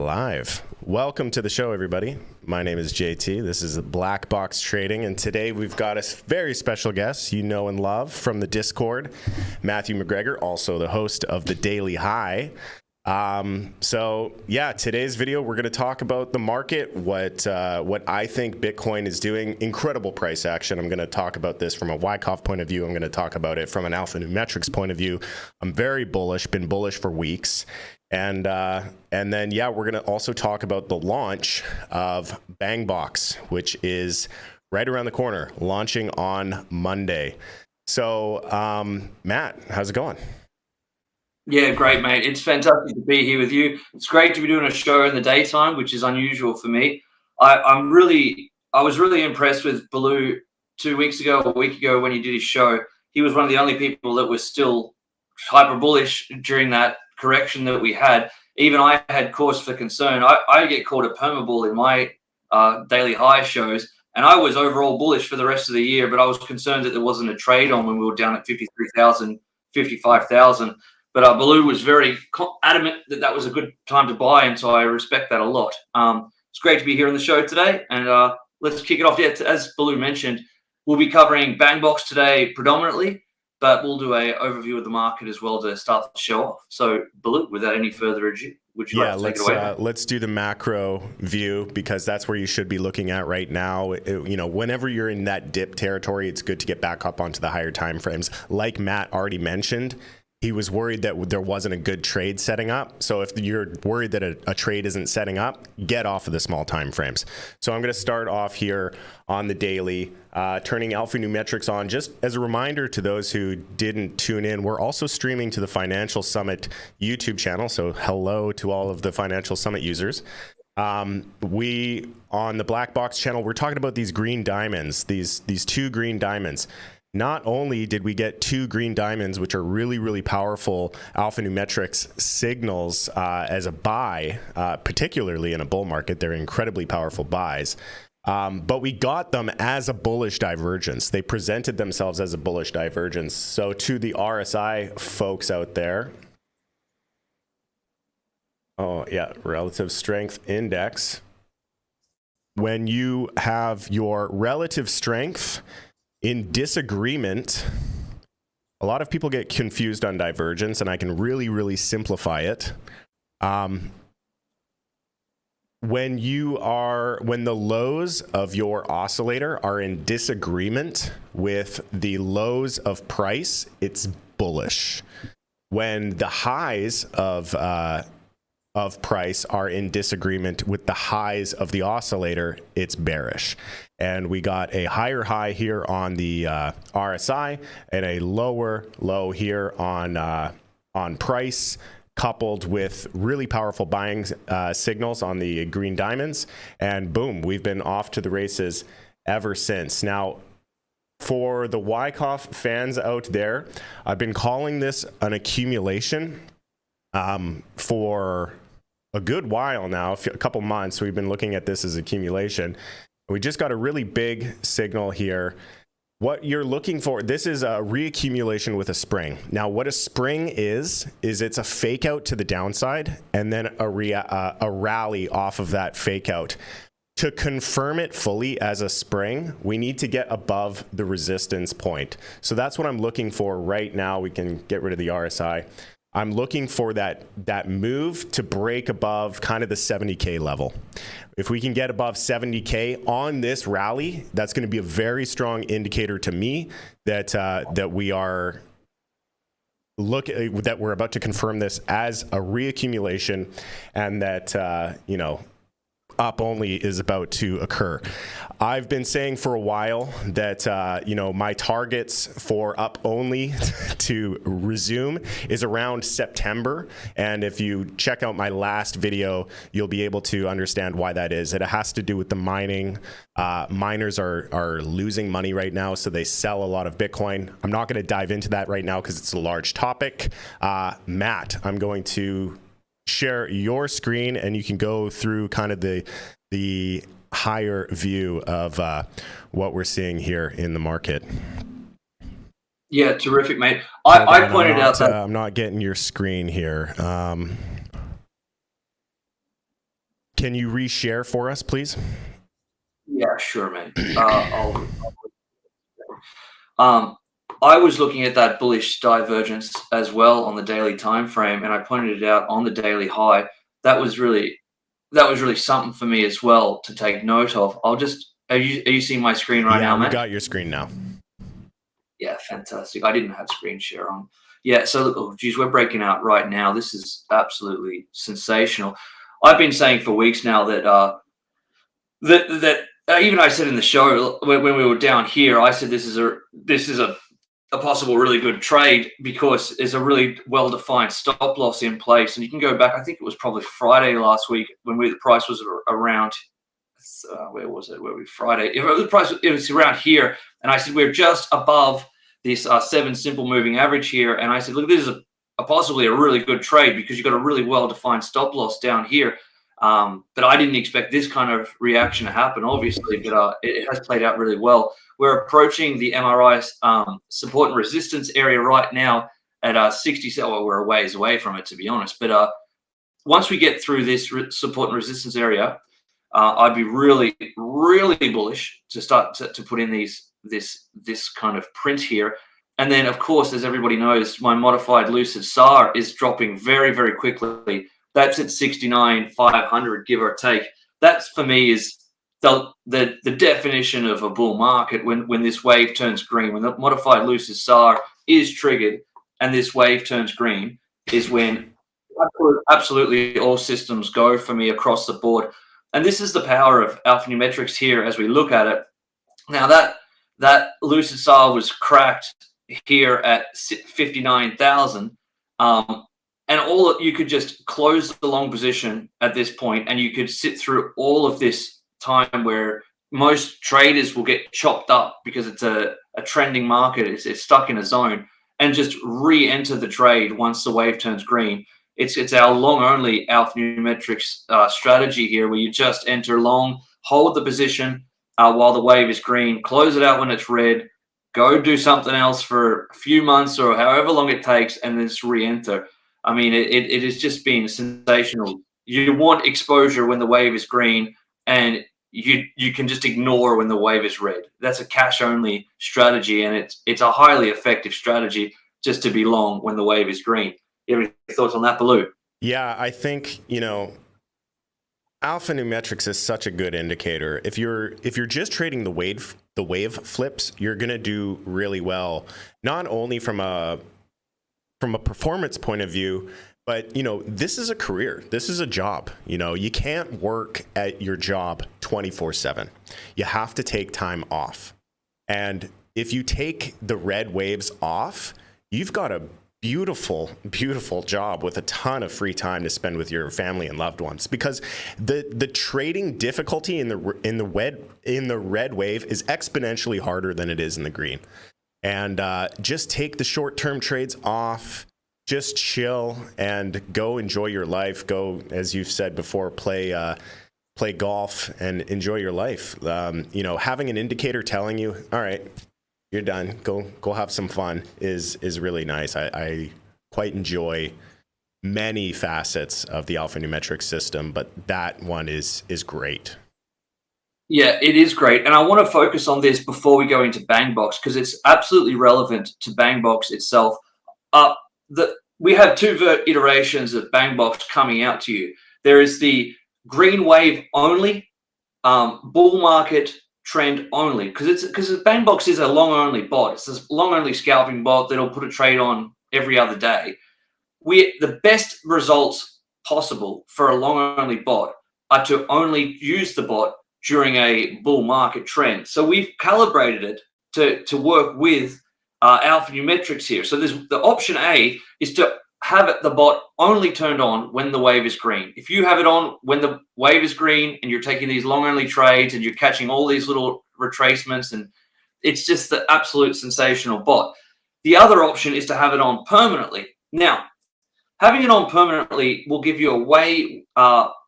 Live. Welcome to the show, everybody. My name is JT. This is Bangbox Trading, and today we've got a very special guest you know and love from the Discord, Matthew McGregor, also the host of the Daily High. Today's video we're going to talk about the market, what I think Bitcoin is doing. Incredible price action. I'm going to talk about this from a Wyckoff point of view. I'm going to talk about it from an Alpha Numetrics point of view. I'm very bullish, been bullish for weeks. And then we're going to also talk about the launch of Bangbox, which is right around the corner, launching on Monday. So, Matt, how's it going? Yeah, great, mate. It's fantastic to be here with you. It's great to be doing a show in the daytime, which is unusual for me. I was really impressed with Baloo 2 weeks ago, a week ago when he did his show. He was one of the only people that was still hyper bullish during that correction that we had. Even I had cause for concern. I get called a permabull in my daily high shows, and I was overall bullish for the rest of the year, but I was concerned that there wasn't a trade on when we were down at 53,000, 55,000. But Baloo was very adamant that that was a good time to buy, and so I respect that a lot. It's great to be here on the show today, and let's kick it off. Yeah, as Baloo mentioned, we'll be covering Bangbox today predominantly, but we'll do an overview of the market as well to start the show off. So, Baloo, without any further ado, would you like to take it away? Let's do the macro view, because that's where you should be looking at right now. Whenever you're in that dip territory, it's good to get back up onto the higher time frames. Like Matt already mentioned, he was worried that there wasn't a good trade setting up. So if you're worried that a trade isn't setting up, get off of the small time frames. So I'm going to start off here on the daily, turning Alpha Numetrics on. Just as a reminder to those who didn't tune in, we're also streaming to the Financial Summit YouTube channel. So hello to all of the Financial Summit users. We, on the Bangbox channel, we're talking about these green diamonds, these two green diamonds. Not only did we get two green diamonds, which are really, really powerful Alpha Numetrics signals as a buy, particularly in a bull market, they're incredibly powerful buys. But we got them as a bullish divergence. They presented themselves as a bullish divergence. So to the RSI folks out there, relative strength index. When you have your relative strength in disagreement, a lot of people get confused on divergence, and I can really, really simplify it. When the lows of your oscillator are in disagreement with the lows of price, it's bullish. When the highs of price are in disagreement with the highs of the oscillator, it's bearish. And we got a higher high here on the RSI and a lower low here on price, coupled with really powerful buying signals on the green diamonds. And boom, we've been off to the races ever since. Now, for the Wyckoff fans out there, I've been calling this an accumulation for a good while now, a couple months. We've been looking at this as accumulation. We just got a really big signal here. What you're looking for, this is a reaccumulation with a spring. Now, what a spring is it's a fake out to the downside and then a rally off of that fake out. To confirm it fully as a spring, we need to get above the resistance point. So that's what I'm looking for right now. We can get rid of the RSI. I'm looking for that move to break above kind of the 70K level. If we can get above 70K on this rally, that's going to be a very strong indicator to me that we're about to confirm this as a reaccumulation, and that up only is about to occur. I've been saying for a while that my targets for up only to resume is around September, and if you check out my last video, you'll be able to understand why that is. It has to do with the mining. Miners are losing money right now, so they sell a lot of Bitcoin. I'm not going to dive into that right now because it's a large topic. Matt, I'm going to share your screen, and you can go through kind of the higher view of what we're seeing here in the market. Yeah, terrific, mate. I pointed out that I'm not getting your screen here. Can you reshare for us, please? Yeah, sure, mate. I was looking at that bullish divergence as well on the daily time frame, and I pointed it out on the daily high. That was really something for me as well to take note of. Are you seeing my screen right now, Yeah, we Matt? got your screen now. Yeah, fantastic. I didn't have screen share on. Yeah, so oh geez, we're breaking out right now. This is absolutely sensational. I've been saying for weeks now that even I said in the show when we were down here, I said this is a possible really good trade because there's a really well-defined stop loss in place. And you can go back, I think it was probably Friday last week when the price was around, where was it? Where we Friday? If the price, it was around here. And I said, we're just above this 7 simple moving average here. And I said, look, this is possibly a really good trade because you've got a really well-defined stop loss down here. But I didn't expect this kind of reaction to happen, obviously, but it has played out really well. We're approaching the MRI support and resistance area right now at 67. Well, we're a ways away from it, to be honest. But once we get through this support and resistance area, I'd be really, really bullish to start to put in this kind of print here. And then, of course, as everybody knows, my modified lucid SAR is dropping very, very quickly. That's at 69,500, give or take. That's for me is the definition of a bull market when this wave turns green, when the modified lucid SAR is triggered and this wave turns green, is when absolutely all systems go for me across the board. And this is the power of Alpha Numetrics here as we look at it. Now that lucid SAR was cracked here at 59,000. And you could just close the long position at this point, and you could sit through all of this time where most traders will get chopped up because it's a trending market. It's stuck in a zone, and just re-enter the trade once the wave turns green. It's our long-only Alpha Numetrics strategy here, where you just enter long, hold the position while the wave is green, close it out when it's red, go do something else for a few months or however long it takes, and then just re-enter. I mean, it has just been sensational. You want exposure when the wave is green, and you can just ignore when the wave is red. That's a cash-only strategy, and it's a highly effective strategy just to be long when the wave is green. You have any thoughts on that, Baloo? Yeah, I think, Alpha Numetrics is such a good indicator. If you're just trading the wave flips, you're gonna do really well, not only from a performance point of view, but this is a career. This is a job. You can't work at your job 24/7. You have to take time off. And if you take the red waves off, you've got a beautiful, beautiful job with a ton of free time to spend with your family and loved ones. Because the trading difficulty in the red wave is exponentially harder than it is in the green. And just take the short-term trades off, just chill and go enjoy your life. Go, as you've said before, play golf and enjoy your life. Having an indicator telling you, all right, you're done, go have some fun is really nice. I quite enjoy many facets of the Alpha Numetrics system, but that one is great. Yeah, it is great. And I want to focus on this before we go into Bangbox, because it's absolutely relevant to Bangbox itself. We have two iterations of Bangbox coming out to you. There is the green wave only, bull market trend only, because Bangbox is a long only bot. It's this long only scalping bot that'll put a trade on every other day. The best results possible for a long only bot are to only use the bot during a bull market trend. So we've calibrated it to work with Alpha Numetrics here. So there's the option A is to have the bot only turned on when the wave is green. If you have it on when the wave is green and you're taking these long only trades and you're catching all these little retracements, and it's just the absolute sensational bot. The other option is to have it on permanently. Now, having it on permanently will give you a way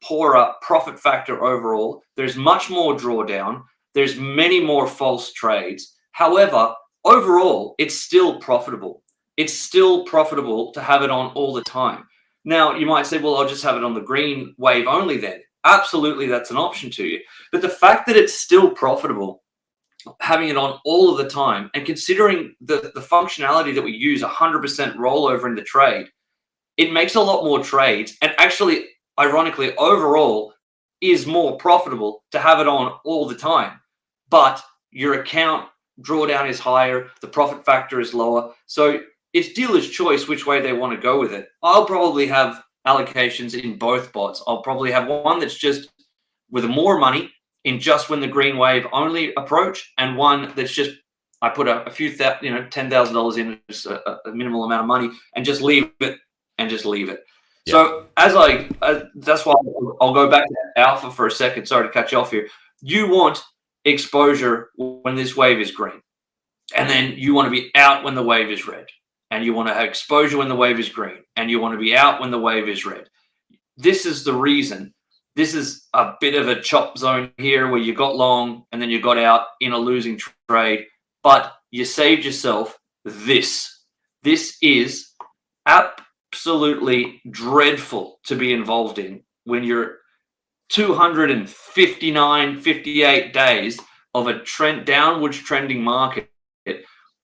poorer profit factor overall. There's much more drawdown. There's many more false trades. However, overall, it's still profitable. It's still profitable to have it on all the time. Now, you might say, well, I'll just have it on the green wave only then. absolutely that's an option to you. But the fact that it's still profitable, having it on all of the time, and considering the functionality that we use, 100% rollover in the trade, it makes a lot more trades, and actually, ironically, overall is more profitable to have it on all the time. But your account drawdown is higher, the profit factor is lower. So it's dealer's choice which way they want to go with it. I'll probably have allocations in both bots. I'll probably have one that's just with more money in just when the green wave only approach, and one that's just I put a few $10,000 in, just a minimal amount of money, and just leave it and just leave it. Yeah. So that's why I'll go back to alpha for a second. Sorry to cut you off here. You want exposure when this wave is green, and then you want to be out when the wave is red, and you want to have exposure when the wave is green, and you want to be out when the wave is red. This is the reason. This is a bit of a chop zone here where you got long and then you got out in a losing trade, but you saved yourself this. This is absolutely dreadful to be involved in when you're 259, 58 days of a downwards trending market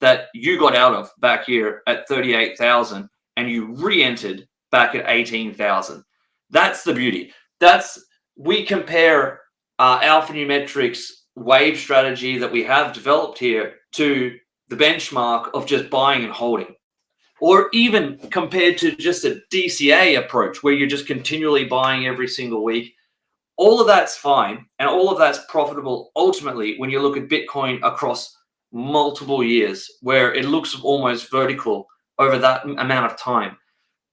that you got out of back here at 38,000 and you re-entered back at 18,000. That's the beauty. We compare Alpha Numetrics wave strategy that we have developed here to the benchmark of just buying and holding, or even compared to just a DCA approach where you're just continually buying every single week. All of that's fine, and all of that's profitable ultimately when you look at Bitcoin across multiple years, where it looks almost vertical over that amount of time.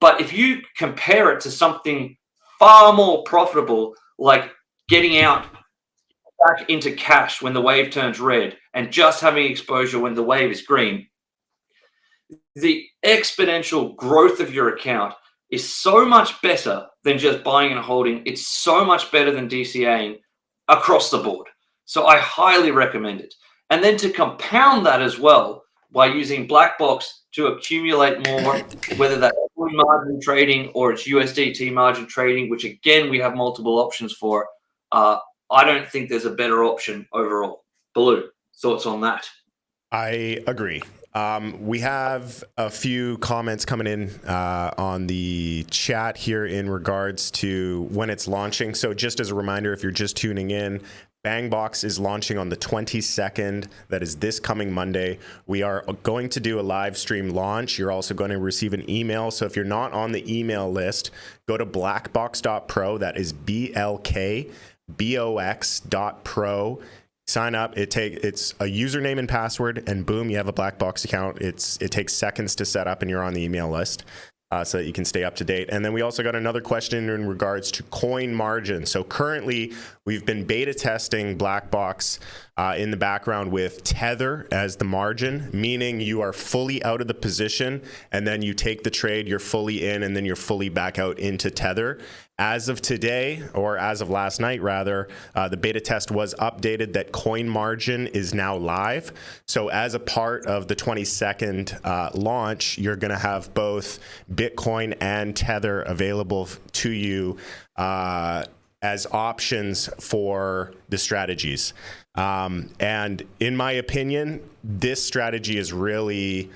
But if you compare it to something far more profitable, like getting out back into cash when the wave turns red and just having exposure when the wave is green, the exponential growth of your account is so much better than just buying and holding. It's so much better than DCAing across the board. So I highly recommend it. And then to compound that as well, by using Blackbox to accumulate more, whether that's margin trading or it's USDT margin trading, which again, we have multiple options for. I don't think there's a better option overall. Baloo, thoughts on that? I agree. We have a few comments coming in on the chat here in regards to when it's launching. So just as a reminder, if you're just tuning in, Bangbox is launching on the 22nd. That is this coming Monday. We are going to do a live stream launch. You're also going to receive an email. So if you're not on the email list, go to blackbox.pro. That is BLKBOX.pro. Sign up. It's a username and password, and boom, you have a Blackbox account. It takes seconds to set up, and you're on the email list. So that you can stay up to date. And then we also got another question in regards to coin margin. So currently we've been beta testing Blackbox in the background with Tether as the margin, meaning you are fully out of the position and then you take the trade, you're fully in, and then you're fully back out into Tether. As of today, or as of last night rather, the beta test was updated that coin margin is now live. So as a part of the 22nd launch, you're going to have both Bitcoin and Tether available to you as options for the strategies. And in my opinion, this strategy is really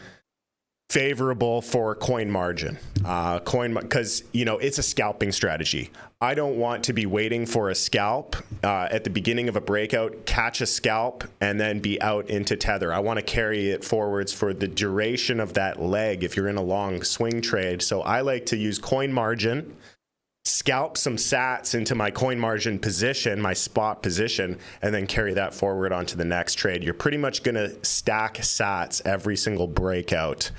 favorable for coin margin, because it's a scalping strategy. I don't want to be waiting for a scalp at the beginning of a breakout, catch a scalp, and then be out into Tether. I want to carry it forwards for the duration of that leg if you're in a long swing trade. So I like to use coin margin, scalp some sats into my coin margin position, my spot position, and then carry that forward onto the next trade. You're pretty much going to stack sats every single breakout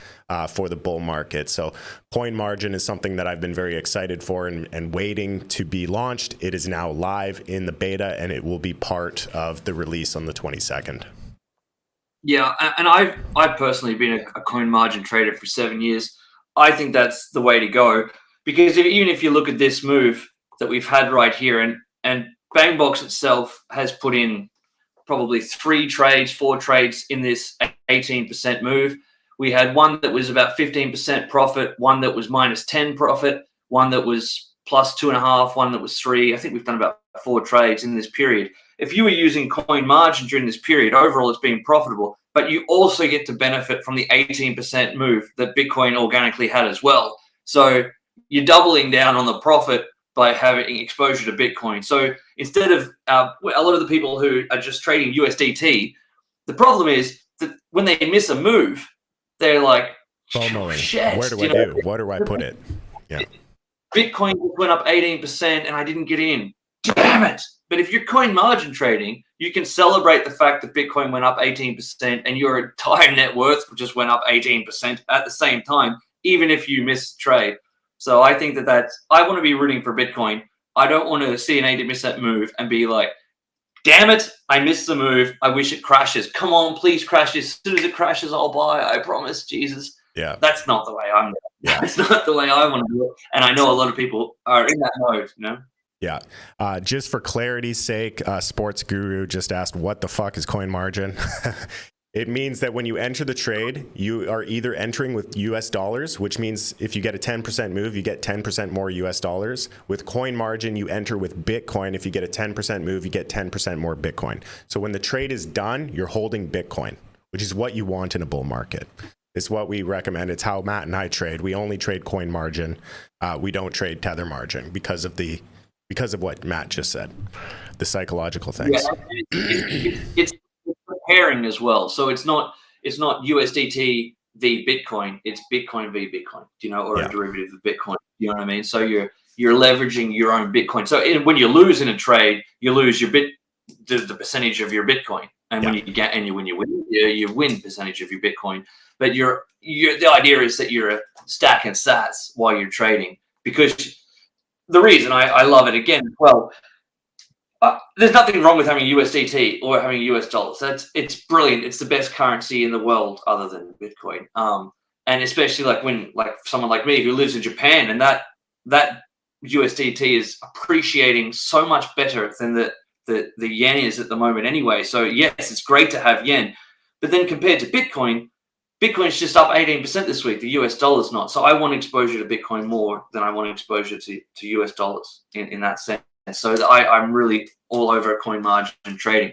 for the bull market. So coin margin is something that I've been very excited for and waiting to be launched. It is now live in the beta, and it will be part of the release on the 22nd. Yeah, and I've personally been a coin margin trader for 7 years. I think that's the way to go. Because even if you look at this move that we've had right here, and Bangbox itself has put in probably 4 trades in this 18% move. We had one that was about 15% profit, one that was minus 10 profit, one that was plus 2.5, one that was 3. I think we've done about 4 trades in this period. If you were using coin margin during this period, overall it's been profitable, but you also get to benefit from the 18% move that Bitcoin organically had as well. So you're doubling down on the profit by having exposure to Bitcoin. So instead of a lot of the people who are just trading USDT, the problem is that when they miss a move, they're like, FOMOing. shit. Where do I do? Where do I put it? Yeah. Bitcoin went up 18% and I didn't get in. Damn it. But if you're coin margin trading, you can celebrate the fact that Bitcoin went up 18% and your entire net worth just went up 18% at the same time, even if you miss trade. So I think I want to be rooting for Bitcoin. I don't want to see an 80% move and be like, damn it, I missed the move. I wish it crashes. Come on, please crash. As soon as it crashes, I'll buy. I promise, Jesus. Yeah. That's not the way That's not the way I want to do it. And I know a lot of people are in that mode, you know? Yeah. Just for clarity's sake, Sports Guru just asked, what the fuck is coin margin? It means that when you enter the trade, you are either entering with US dollars, which means if you get a 10% move, you get 10% more US dollars. With coin margin, you enter with Bitcoin. If you get a 10% move, you get 10% more Bitcoin. So when the trade is done, you're holding Bitcoin, which is what you want in a bull market. It's what we recommend. It's how Matt and I trade. We only trade coin margin. We don't trade tether margin because of what Matt just said, the psychological things. Yeah, it's pairing as well. So it's not USDT v Bitcoin. It's Bitcoin v Bitcoin. Or a derivative of Bitcoin. You know what I mean? So you're leveraging your own Bitcoin. So when you lose in a trade, you lose the percentage of your Bitcoin, and when you win, you win percentage of your Bitcoin. But the idea is that you're stacking sats while you're trading, because the reason I love it again, there's nothing wrong with having USDT or having US dollars. It's brilliant. It's the best currency in the world other than Bitcoin. And especially like someone like me who lives in Japan, and that USDT is appreciating so much better than the yen is at the moment anyway. So yes, it's great to have yen, but then compared to Bitcoin's just up 18% this week. The US dollar's not. So I want exposure to Bitcoin more than I want exposure to US dollars in that sense. So I'm really all over coin margin trading.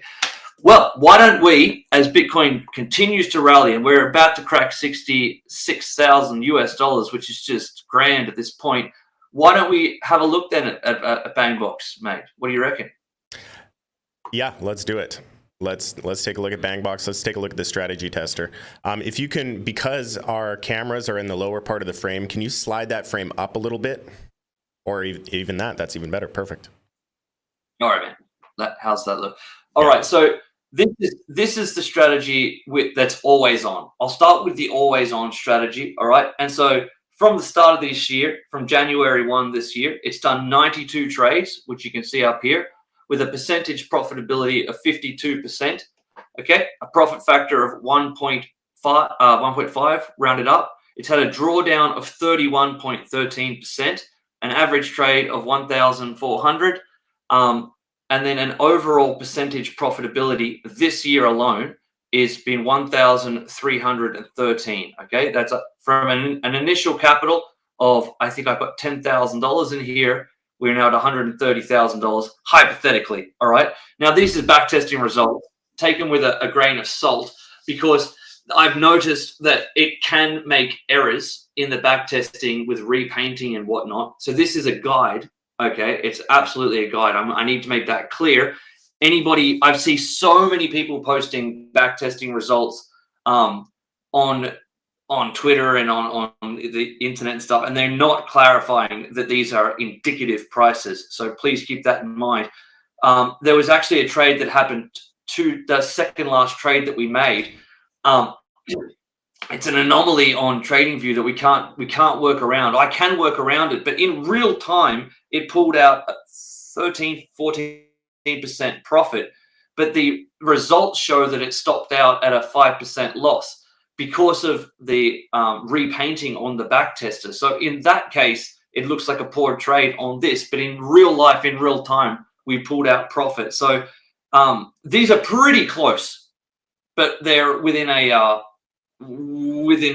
Well, why don't we, as Bitcoin continues to rally, and we're about to crack 66,000 US dollars, which is just grand at this point, why don't we have a look then at Bangbox, mate? What do you reckon? Yeah, let's do it. Let's take a look at Bangbox. Let's take a look at the strategy tester. If you can, because our cameras are in the lower part of the frame, can you slide that frame up a little bit? Or even that's even better. Perfect. All right, man. How's that look? All right, so this is the strategy that's always on. I'll start with the always on strategy, all right? And so from the start of this year, from January 1 this year, it's done 92 trades, which you can see up here, with a percentage profitability of 52%, okay? A profit factor of 1.5 rounded up. It's had a drawdown of 31.13%, an average trade of 1,400, and then an overall percentage profitability this year alone is been 1,313. Okay, that's from an initial capital of, I think I've got $10,000 in here. We're now at $130,000, hypothetically. All right. Now, these are backtesting results taken with a grain of salt, because I've noticed that it can make errors in the backtesting with repainting and whatnot. So this is a guide. Okay, it's absolutely a guide. I need to make that clear. I've seen so many people posting backtesting results on Twitter and on the internet and stuff, and they're not clarifying that these are indicative prices. So please keep that in mind. There was actually a trade that happened to the second last trade that we made. It's an anomaly on TradingView that we can't work around. I can work around it, but in real time, it pulled out a 14% profit. But the results show that it stopped out at a 5% loss because of the repainting on the back tester. So in that case, it looks like a poor trade on this, but in real life, in real time, we pulled out profit. So these are pretty close, but they're within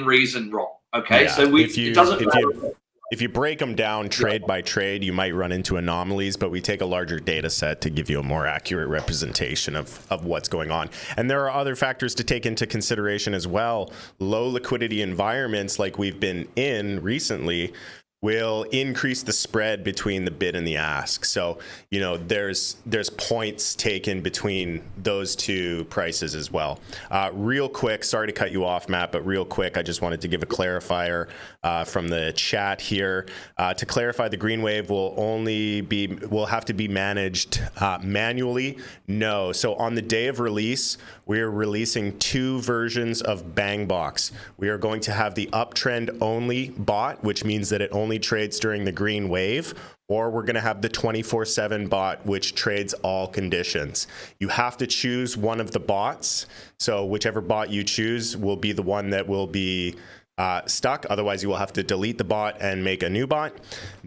reason wrong. Okay, yeah, so it doesn't matter. If you break them down trade by trade, you might run into anomalies, but we take a larger data set to give you a more accurate representation of what's going on. And there are other factors to take into consideration as well. Low liquidity environments like we've been in recently will increase the spread between the bid and the ask. So, you know, there's points taken between those two prices as well. Real quick, sorry to cut you off, Matt, but real quick, I just wanted to give a clarifier from the chat here. To clarify, the green wave will have to be managed manually. No. So on the day of release, we are releasing 2 versions of Bangbox. We are going to have the uptrend only bot, which means that it only trades during the green wave, or we're going to have the 24/7 bot, which trades all conditions. You have to choose one of the bots. So whichever bot you choose will be the one that will be stuck. Otherwise, you will have to delete the bot and make a new bot.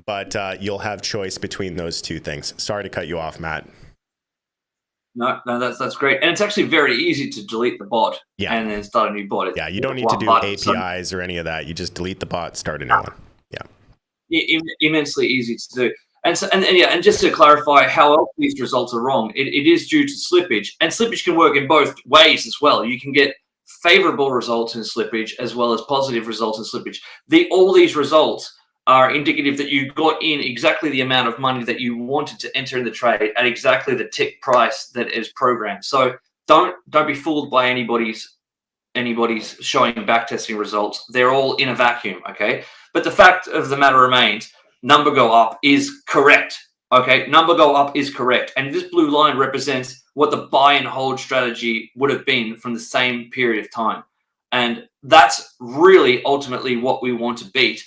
But you'll have choice between those two things. Sorry to cut you off, Matt. No, that's great, and it's actually very easy to delete the bot and then start a new bot. Yeah, you don't need to do APIs or any of that. You just delete the bot, start a new one. Yeah, immensely easy to do. And just to clarify how else these results are wrong, it is due to slippage, and slippage can work in both ways as well. You can get favorable results in slippage as well as positive results in slippage. All these results are indicative that you got in exactly the amount of money that you wanted to enter in the trade at exactly the tick price that is programmed. So don't be fooled by anybody's showing backtesting results. They're all in a vacuum, okay? But the fact of the matter remains, number go up is correct, okay? Number go up is correct. And this blue line represents what the buy and hold strategy would have been from the same period of time. And that's really ultimately what we want to beat,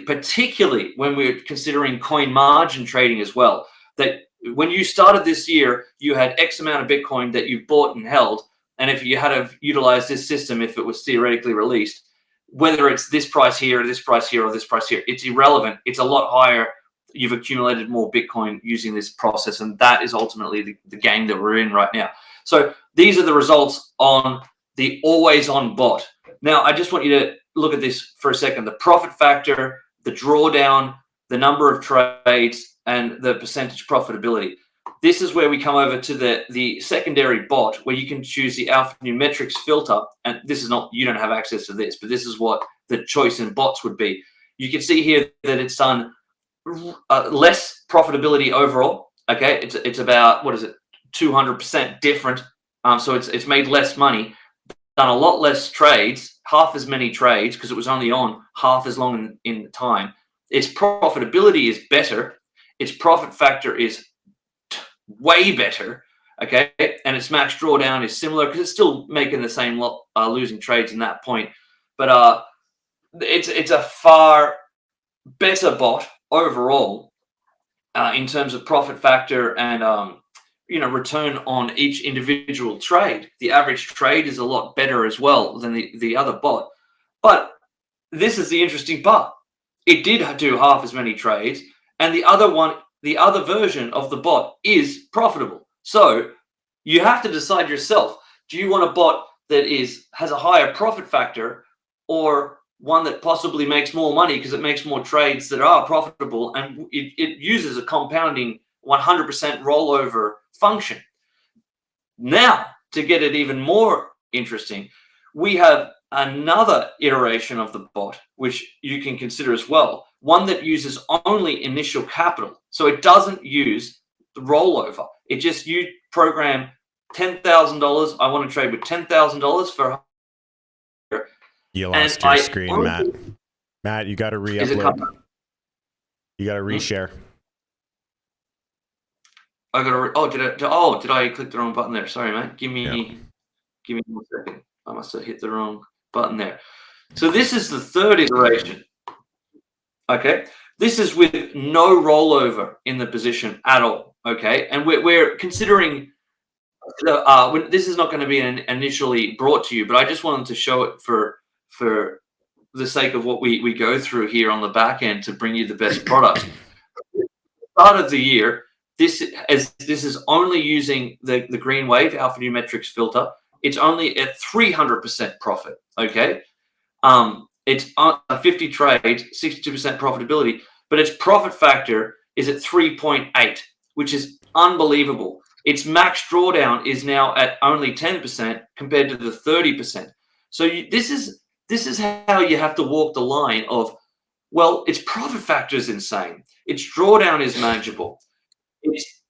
particularly when we're considering coin margin trading as well. That when you started this year, you had X amount of Bitcoin that you bought and held. And if you had to utilize this system, if it was theoretically released, whether it's this price here, this price here, or this price here, it's irrelevant. It's a lot higher. You've accumulated more Bitcoin using this process. And that is ultimately the game that we're in right now. So these are the results on the always on bot. Now, I just want you to look at this for a second. The profit factor, the drawdown, the number of trades, and the percentage profitability. This is where we come over to the secondary bot, where you can choose the alpha Numetrics filter. And this is not, you don't have access to this, but this is what the choice in bots would be. You can see here that it's done less profitability overall. Okay, it's about, what is it, 200% different. So it's made less money, done a lot less trades, half as many trades because it was only on half as long in time. Its profitability is better. Its profit factor is way better, okay? And its max drawdown is similar because it's still making the same losing trades in that point. But it's a far better bot overall in terms of profit factor and return on each individual trade. The average trade is a lot better as well than the other bot. But this is the interesting part. It did do half as many trades, and the other version of the bot is profitable. So you have to decide yourself, do you want a bot that has a higher profit factor, or one that possibly makes more money because it makes more trades that are profitable, and it uses a compounding 100% rollover function. Now, to get it even more interesting, we have another iteration of the bot, which you can consider as well, one that uses only initial capital. So it doesn't use the rollover. It just, you program $10,000. I want to trade with $10,000 for. You lost your screen, Matt. Matt, you got to re-upload. You got to reshare. I got to. Did I click the wrong button there? Sorry, man. Give me 1 second. I must have hit the wrong button there. So this is the third iteration. Okay, this is with no rollover in the position at all. Okay, and we're considering. This is not going to be initially brought to you, but I just wanted to show it for the sake of what we go through here on the back end to bring you the best product. Start of the year. This is only using the green wave alphanumerics filter. It's only at 300% profit. Okay, It's on 50 trades, 62% profitability, but its profit factor is at 3.8, which is unbelievable. Its max drawdown is now at only 10% compared to the 30%. So this is how you have to walk the line of, well, its profit factor is insane. Its drawdown is manageable.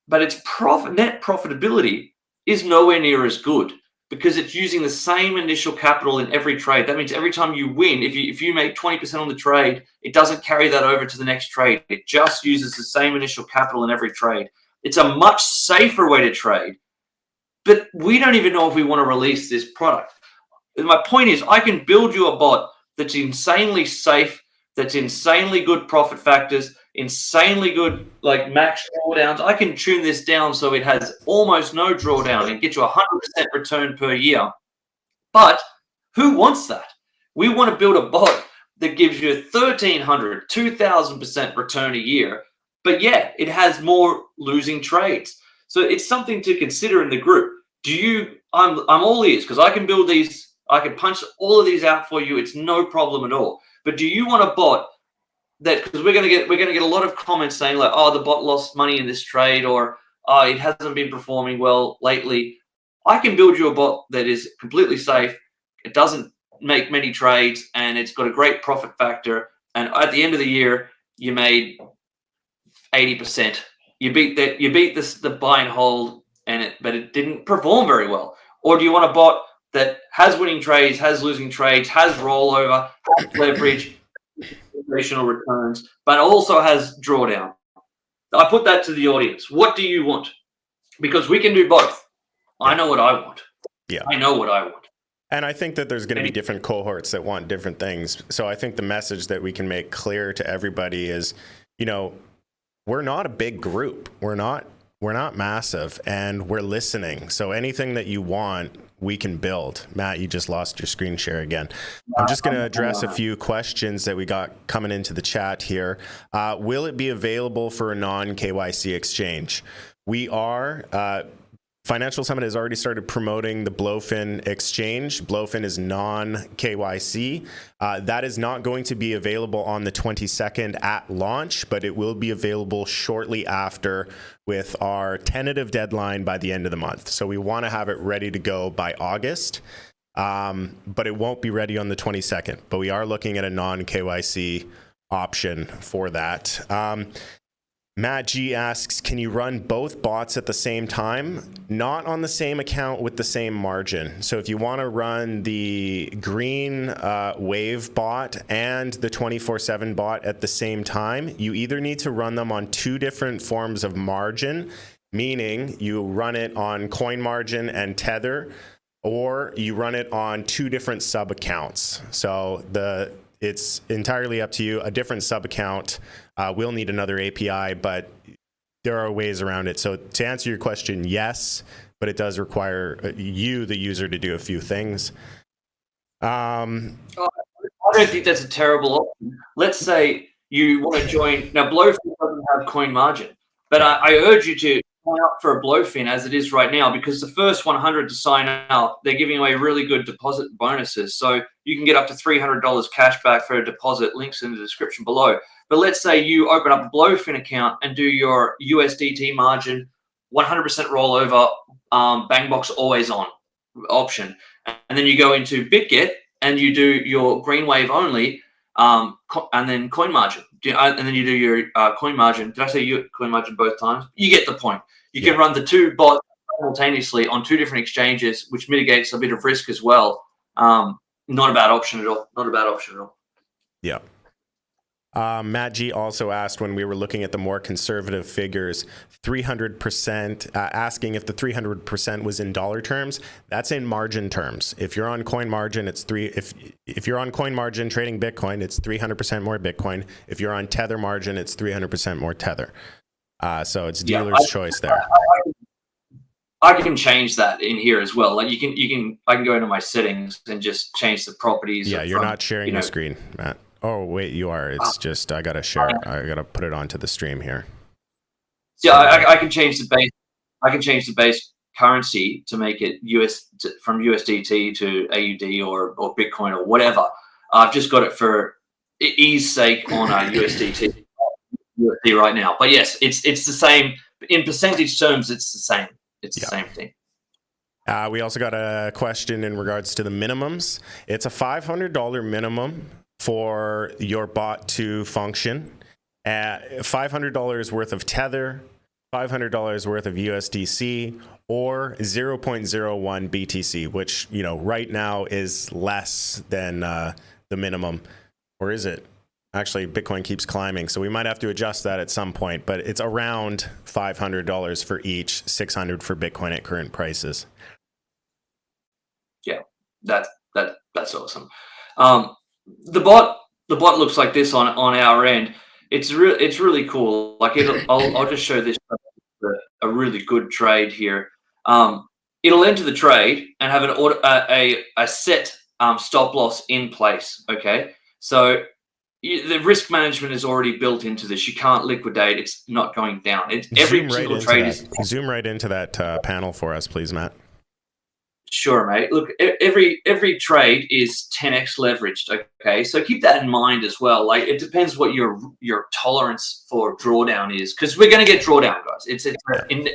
But its net profitability is nowhere near as good because it's using the same initial capital in every trade. That means every time you win, if you make 20% on the trade, it doesn't carry that over to the next trade. It just uses the same initial capital in every trade. It's a much safer way to trade, but we don't even know if we want to release this product. And my point is, I can build you a bot that's insanely safe, that's insanely good profit factors, insanely good like max drawdowns. I can tune this down so it has almost no drawdown and get you 100% return per year. But who wants that? We want to build a bot that gives you 1,300, 2,000% return a year. But yeah, it has more losing trades. So it's something to consider in the group. I'm all ears because I can build these. I can punch all of these out for you. It's no problem at all. But do you want a bot that, because we're gonna get a lot of comments saying like, oh, the bot lost money in this trade, or oh, it hasn't been performing well lately. I can build you a bot that is completely safe. It doesn't make many trades, and it's got a great profit factor. And at the end of the year, you made 80%. You beat the buy and hold, but it didn't perform very well. Or do you want a bot that has winning trades, has losing trades, has rollover, has leverage, operational returns, but also has drawdown? I put that to the audience. What do you want? Because we can do both. I know what I want. Yeah. I know what I want. And I think that there's going to be different cohorts that want different things. So I think the message that we can make clear to everybody is, we're not a big group. We're not massive, and we're listening. So anything that you want, we can build. Matt, you just lost your screen share again. I'm just going to address a few questions that we got coming into the chat here. Will it be available for a non-KYC exchange? We are. Financial Summit has already started promoting the Blowfin exchange. Blowfin is non-KYC. That is not going to be available on the 22nd at launch, but it will be available shortly after with our tentative deadline by the end of the month. So we want to have it ready to go by August, but it won't be ready on the 22nd. But we are looking at a non-KYC option for that. Matt G asks, can you run both bots at the same time? Not on the same account with the same margin. So if you want to run the green wave bot and the 24/7 bot at the same time, you either need to run them on two different forms of margin, meaning you run it on coin margin and tether, or you run it on two different sub accounts. So it's entirely up to you. A different sub account will need another API, but there are ways around it. So to answer your question, yes, but it does require you, the user, to do a few things. I don't think that's a terrible option. Let's say you want to join. Now, Blowfin doesn't have coin margin, but I urge you to sign up for a Blowfin as it is right now, because the first 100 to sign up, they're giving away really good deposit bonuses. So you can get up to $300 cash back for a deposit. Links in the description below. But let's say you open up a Blowfin account and do your USDT margin, 100% rollover, Bangbox always on option. And then you go into BitGet and you do your green wave only, and then coin margin. And then you do your coin margin. Did I say coin margin both times? You get the point. You can run the two bots simultaneously on two different exchanges, which mitigates a bit of risk as well. Not a bad option at all. Not a bad option at all. Yeah. Matt G also asked, when we were looking at the more conservative figures, 300%, asking if the 300% was in dollar terms. That's in margin terms. If you're on coin margin, it's if you're on coin margin trading Bitcoin, it's 300% more Bitcoin. If you're on tether margin, it's 300% more tether. So it's dealer's choice there. I can change that in here as well. Like I can go into my settings and just change the properties. Yeah, you're not sharing the screen, Matt. Oh, wait, you are. It's just, I got to share it. I got to put it onto the stream here. Yeah, I can change the base. I can change the base currency to make it from USDT to AUD or Bitcoin or whatever. I've just got it for ease sake on USDT right now. But yes, it's the same in percentage terms. It's the same. It's the same thing. We also got a question in regards to the minimums. It's a $500 minimum for your bot to function. $500 worth of Tether, $500 worth of USDC, or 0.01 BTC, which, you know, right now is less than the minimum. Or is it? Actually, Bitcoin keeps climbing, so we might have to adjust that at some point, but it's around $500 for each, $600 for Bitcoin at current prices. Yeah, that's awesome. The bot looks like this on our end. It's really cool. Like I'll just show this a really good trade here. It'll enter the trade and have a set stop loss in place. Okay, so the risk management is already built into this. You can't liquidate. It's not going down. Every single trade is. Zoom right into that panel for us, please, Matt. Sure, mate. Look, every trade is 10x leveraged. Okay, so keep that in mind as well. Like, it depends what your tolerance for drawdown is, because we're going to get drawdown, guys. It's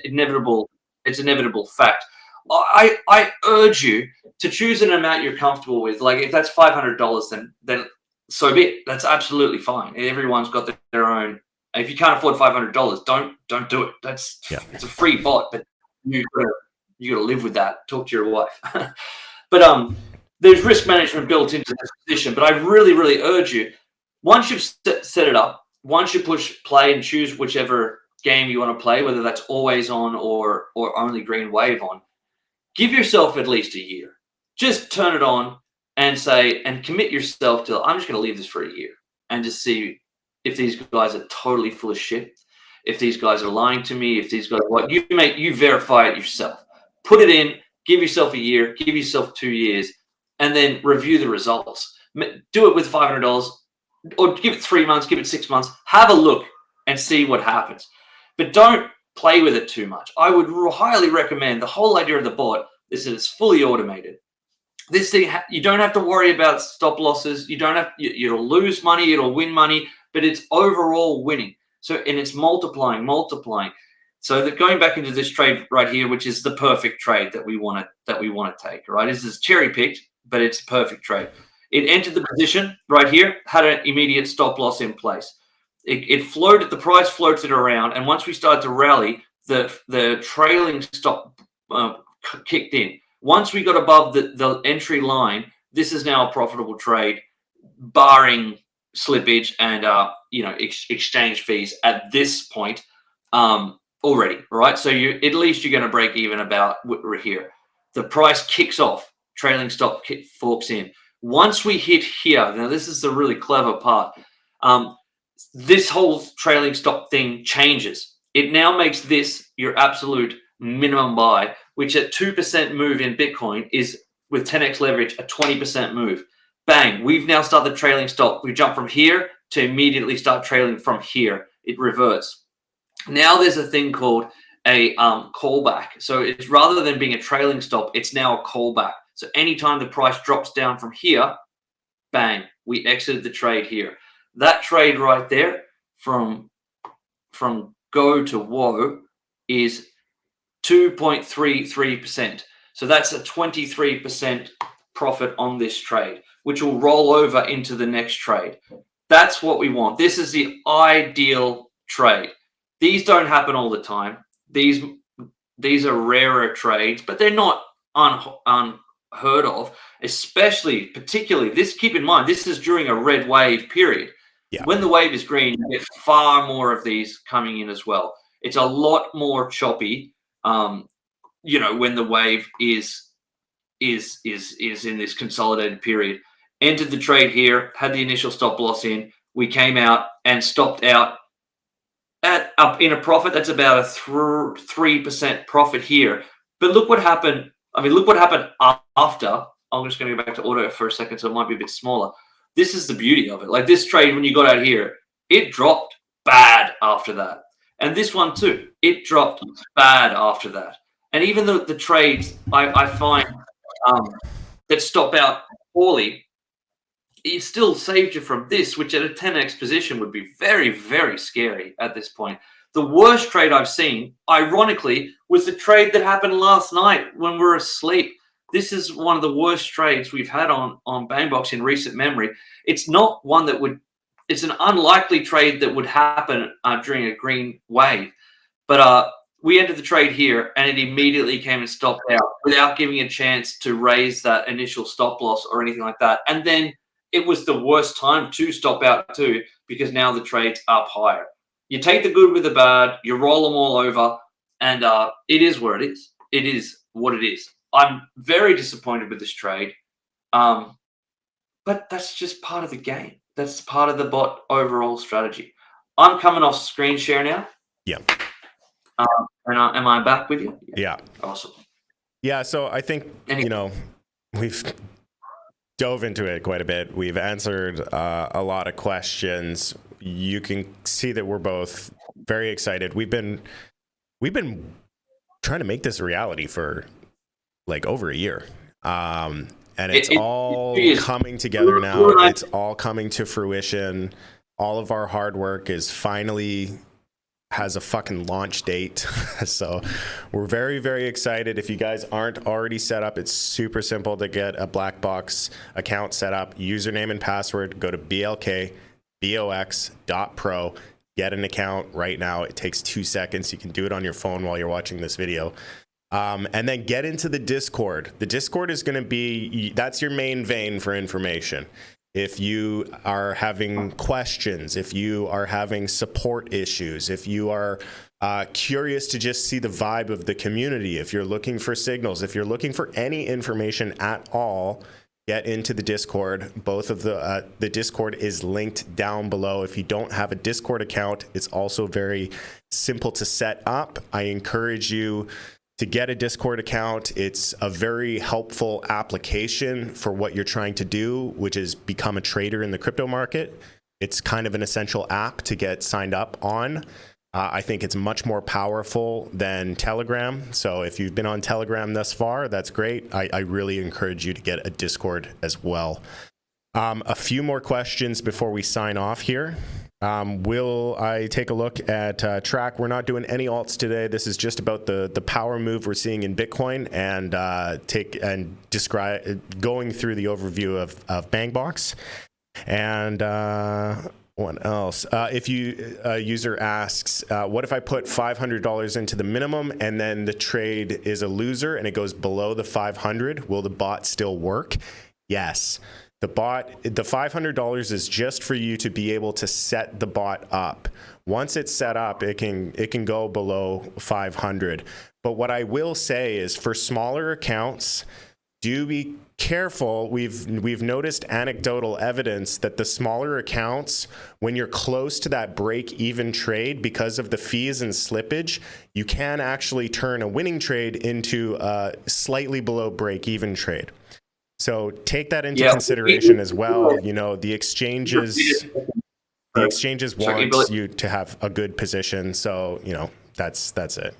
inevitable. It's an inevitable fact. I urge you to choose an amount you're comfortable with. Like, if that's $500, then so be it. That's absolutely fine. Everyone's got their own. If you can't afford $500, don't do it. It's a free bot, but you got to live with that. Talk to your wife. But there's risk management built into this position. But I really, really urge you, once you've set it up, once you push play and choose whichever game you want to play, whether that's always on or only green wave on, give yourself at least a year. Just turn it on and commit yourself to, I'm just going to leave this for a year and just see if these guys are totally full of shit, if these guys are lying to me, if these guys, you verify it yourself. Put it in, give yourself a year, give yourself 2 years, and then review the results. Do it with $500, or give it 3 months, give it 6 months. Have a look and see what happens. But don't play with it too much. I would highly recommend, the whole idea of the bot is that it's fully automated. This thing, you don't have to worry about stop losses. You'll lose money, it'll win money, but it's overall winning. So, and it's multiplying. So that going back into this trade right here, which is the perfect trade that we want to take, right? This is cherry picked, but it's a perfect trade. It entered the position right here, had an immediate stop loss in place. It floated, the price floated around, and once we started to rally, the trailing stop kicked in. Once we got above the entry line, this is now a profitable trade, barring slippage and exchange fees at this point. Already, right? So at least you're going to break even about here. The price kicks off, trailing stop forks in. Once we hit here, now this is the really clever part. This whole trailing stop thing changes. It now makes this your absolute minimum buy, which at 2% move in Bitcoin is, with 10x leverage, a 20% move. Bang, we've now started the trailing stop. We jump from here to immediately start trailing from here. It reverts. Now there's a thing called a callback. So it's, rather than being a trailing stop, it's now a callback. So anytime the price drops down from here, bang, we exited the trade here. That trade right there from go to woe is 2.33%. So that's a 23% profit on this trade, which will roll over into the next trade. That's what we want. This is the ideal trade. These don't happen all the time. These are rarer trades, but they're not unheard of, particularly this. Keep in mind, this is during a red wave period. Yeah. When the wave is green, you get far more of these coming in as well. It's a lot more choppy, when the wave is in this consolidated period. Entered the trade here, had the initial stop loss in. We came out and stopped out up in a profit. That's about a 3% profit here. But look what happened. Look what happened after. I'm just going to go back to auto for a second, so it might be a bit smaller. This is the beauty of it. Like this trade, when you got out here, it dropped bad after that. And this one too, it dropped bad after that. And even though the trades I find that stop out poorly, it still saved you from this, which at a 10x position would be very, very scary at this point. The worst trade I've seen, ironically, was the trade that happened last night when we were asleep. This is one of the worst trades we've had on Bangbox in recent memory. It's not one that would, it's an unlikely trade that would happen during a green wave. But we entered the trade here and it immediately came and stopped out without giving a chance to raise that initial stop loss or anything like that. And then it was the worst time to stop out too, because now the trade's up higher. You take the good with the bad, you roll them all over, and it is what it is. It is what it is. I'm very disappointed with this trade, but that's just part of the game. That's part of the bot overall strategy. I'm coming off screen share now. Yeah. And am I back with you? Yeah. Awesome. Yeah. So I think, we've dove into it quite a bit. We've answered a lot of questions. You can see that we're both very excited. We've been trying to make this a reality for like over a year. And it's all coming together now. It's all coming to fruition. All of our hard work is finally has a fucking launch date. So we're very, very excited. If you guys aren't already set up, it's super simple to get a Blackbox account set up. Username and password, go to blkbox.pro. Get an account right now. It takes 2 seconds. You can do it on your phone while you're watching this video. And then get into the Discord. The Discord is going to be, that's your main vein for information. If you are having questions, if you are having support issues, if you are curious to just see the vibe of the community, if you're looking for signals, if you're looking for any information at all, get into the Discord. Both of the Discord is linked down below. If you don't have a Discord account, it's also very simple to set up. I encourage you to get a Discord account. It's a very helpful application for what you're trying to do, which is become a trader in the crypto market. It's kind of an essential app to get signed up on. I think it's much more powerful than Telegram. So if you've been on Telegram thus far, that's great. I really encourage you to get a Discord as well. A few more questions before we sign off here. Will I take a look at track? We're not doing any alts today. This is just about the power move we're seeing in Bitcoin and describe going through the overview of Bangbox. And what else? If a user asks, what if I put $500 into the minimum and then the trade is a loser and it goes below the 500? Will the bot still work? Yes. The $500 is just for you to be able to set the bot up. Once it's set up, it can go below 500. But what I will say is for smaller accounts, do be careful. We've noticed anecdotal evidence that the smaller accounts, when you're close to that break-even trade, because of the fees and slippage, you can actually turn a winning trade into a slightly below break-even trade. So take that into consideration as well. You know, the exchanges want you to have a good position. So, you know, that's it.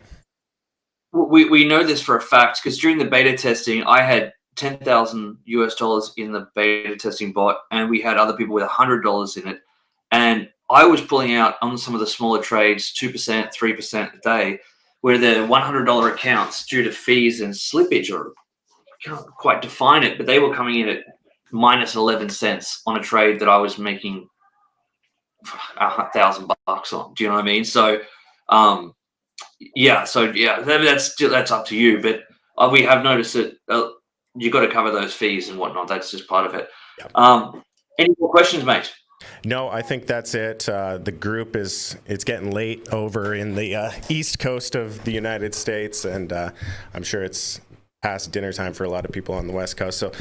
We know this for a fact because during the beta testing, I had $10,000 in the beta testing bot, and we had other people with $100 in it. And I was pulling out on some of the smaller trades 2%, 3% a day, where the $100 accounts, due to fees and slippage, or can't quite define it, but they were coming in at minus 11 cents on a trade that I was making $1,000 on. Do you know what I mean? So, that's up to you. But we have noticed that you got to cover those fees and whatnot. That's just part of it. Yep. Any more questions, mate? No, I think that's it. The group it's getting late over in the east coast of the United States, and I'm sure it's past dinner time for a lot of people on the West Coast. So,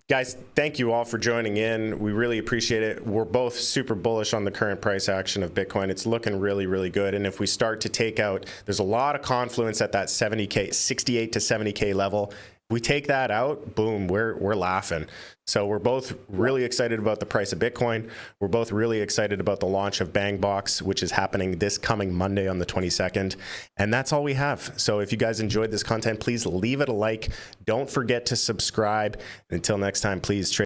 guys, thank you all for joining in. We really appreciate it. We're both super bullish on the current price action of Bitcoin. It's looking really, really good. And if we start to take out, there's a lot of confluence at that 70K, 68 to 70K level. If we take that out, boom, we're laughing. So we're both really excited about the price of Bitcoin. We're both really excited about the launch of Bangbox, which is happening this coming Monday on the 22nd. And that's all we have. So if you guys enjoyed this content, please leave it a like. Don't forget to subscribe. Until next time, please trade.